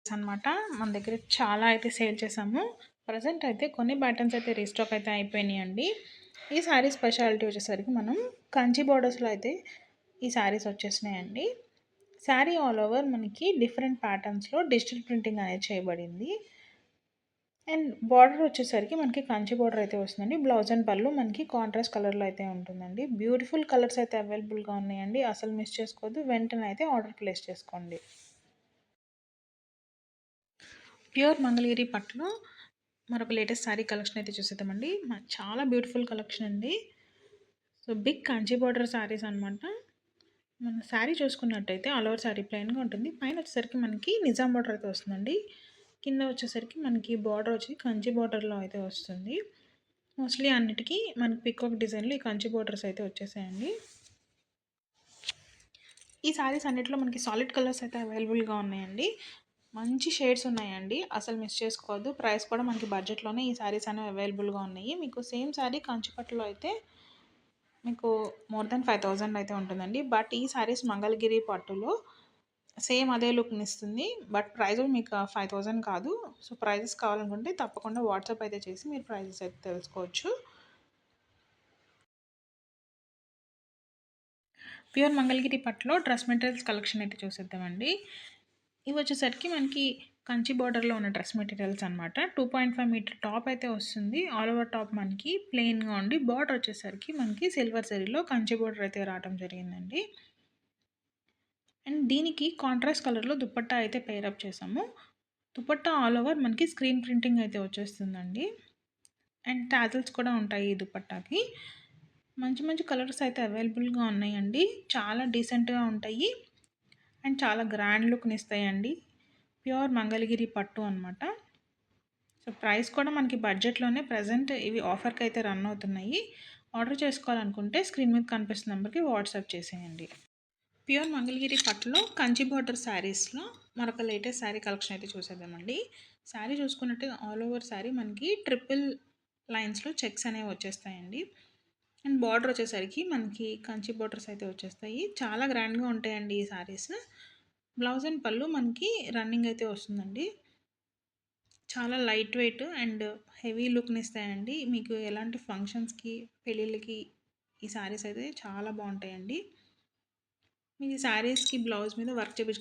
అనమాట. మన దగ్గర చాలా అయితే సేల్ చేసాము. ప్రెజెంట్ అయితే కొన్ని బటన్స్ అయితే రీస్టాక్ అయితే అయిపోయినాయండి. ఈ శారీ స్పెషాలిటీ వచ్చేసరికి మనం కంచి బోర్డర్స్‌లో అయితే ఈ శారీస్ వచ్చేసినాయండి. శారీ ఆల్ ఓవర్ మనకి డిఫరెంట్ ప్యాటర్న్స్‌లో డిజిటల్ ప్రింటింగ్ అనేది చేయబడింది. అండ్ బార్డర్ వచ్చేసరికి మనకి కంచి బార్డర్ అయితే వస్తుందండి. బ్లౌజ్ అండ్ పళ్ళు మనకి కాంట్రాస్ట్ కలర్‌లో అయితే ఉంటుందండి. బ్యూటిఫుల్ కలర్స్ అయితే అవైలబుల్‌గా ఉన్నాయండి. అసలు మిస్ చేసుకోవద్దు. వెంటనే అయితే ఆర్డర్ ప్లేస్ చేసుకోండి. ప్యూర్ మంగళగిరి పట్టులో మరొక లేటెస్ట్ శారీ కలెక్షన్ అయితే చూసేద్దామండి. చాలా బ్యూటిఫుల్ కలెక్షన్ అండి. So, big Kanchi border saris అనమాట. మన శారీ చూసుకున్నట్టయితే ఆల్ ఓవర్ శారీ ప్లెయిన్‌గా ఉంటుంది. పైన వచ్చేసరికి మనకి నిజాం బార్డర్ అయితే వస్తుందండి. కింద వచ్చేసరికి మనకి బార్డర్ వచ్చి కంచి బార్డర్‌లో అయితే వస్తుంది. మోస్ట్‌లీ అన్నిటికి మనకి పీకాక్ డిజైన్‌లో ఈ కంచి బార్డర్స్ అయితే వచ్చేసాయండి. ఈ శారీస్ అన్నిటిలో మనకి సాలిడ్ కలర్స్ అయితే అవైలబుల్‌గా ఉన్నాయండి. మంచి షేడ్స్ ఉన్నాయండి. అసలు మిస్ చేసుకోవద్దు. ప్రైస్ కూడా మనకి బడ్జెట్‌లోనే ఈ శారీస్ అనేవి అవైలబుల్‌గా ఉన్నాయి. మీకు సేమ్ శారీ కంచిపట్టులో అయితే మీకు మోర్ దాన్ 5000 అయితే ఉంటుందండి. బట్ ఈ శారీస్ మంగళగిరి పట్టులో సేమ్ అదే లుక్‌నిస్తుంది. బట్ ప్రైస్ మీకు 5000 కాదు. సో, ప్రైజెస్ కావాలనుకుంటే తప్పకుండా వాట్సాప్ అయితే చేసి మీరు ప్రైజెస్ అయితే తెలుసుకోవచ్చు. ప్యూర్ మంగళగిరి పట్టులో డ్రెస్ మెటీరియల్స్ కలెక్షన్ అయితే చూసేద్దామండి. ఇవి వచ్చేసరికి మనకి కంచి బార్డర్‌లో ఉన్న డ్రెస్ మెటీరియల్స్ అనమాట. 2.5 మీటర్ టాప్ అయితే వస్తుంది. ఆల్ ఓవర్ టాప్ మనకి ప్లెయిన్‌గా ఉండి బార్డర్ వచ్చేసరికి మనకి సిల్వర్ జరీలో కంచి బార్డర్ అయితే రావడం జరిగిందండి. అండ్ దీనికి కాంట్రాస్ట్ కలర్‌లో దుపట్టా అయితే పెయిర్ అప్ చేసాము. దుపట్టా ఆల్ ఓవర్ మనకి స్క్రీన్ ప్రింటింగ్ అయితే వచ్చేస్తుందండి. అండ్ టాజిల్స్ కూడా ఉంటాయి ఈ దుపట్టాకి. మంచి మంచి కలర్స్ అయితే అవైలబుల్‌గా ఉన్నాయండి. చాలా డీసెంట్‌గా ఉంటాయి. అండ్ చాలా గ్రాండ్ లుక్‌నిస్తాయండి. ప్యూర్ మంగళగిరి పట్టు అనమాట. సో, ప్రైస్ కూడా మనకి బడ్జెట్‌లోనే ప్రెజెంట్ ఇవి ఆఫర్‌కైతే రన్ అవుతున్నాయి. ఆర్డర్ చేసుకోవాలనుకుంటే స్క్రీన్ మీద కనిపిస్తున్న నంబర్‌కి వాట్సాప్ చేసేయండి. ప్యూర్ మంగళగిరి పట్టులో కంచి బార్డర్ శారీస్‌లో మరొక లేటెస్ట్ శారీ కలెక్షన్ అయితే చూసేద్దామండి. శారీ చూసుకున్నట్టే ఆల్ ఓవర్ శారీ మనకి ట్రిపుల్ లైన్స్‌లో చెక్స్ అనేవి వచ్చేస్తాయండి. అండ్ బార్డర్ వచ్చేసరికి మనకి కంచి బార్డర్స్ అయితే వచ్చేస్తాయి. చాలా గ్రాండ్‌గా ఉంటాయండి ఈ శారీస్. బ్లౌజ్ అండ్ పళ్ళు మనకి రన్నింగ్ అయితే వస్తుందండి. చాలా లైట్ వెయిట్ అండ్ హెవీ లుక్‌నిస్తాయండి. మీకు ఎలాంటి ఫంక్షన్స్‌కి, పెళ్ళిళ్ళకి ఈ శారీస్ అయితే చాలా బావుంటాయండి. మీకు ఈ శారీస్‌కి బ్లౌజ్ మీద వర్క్ చేపించుకో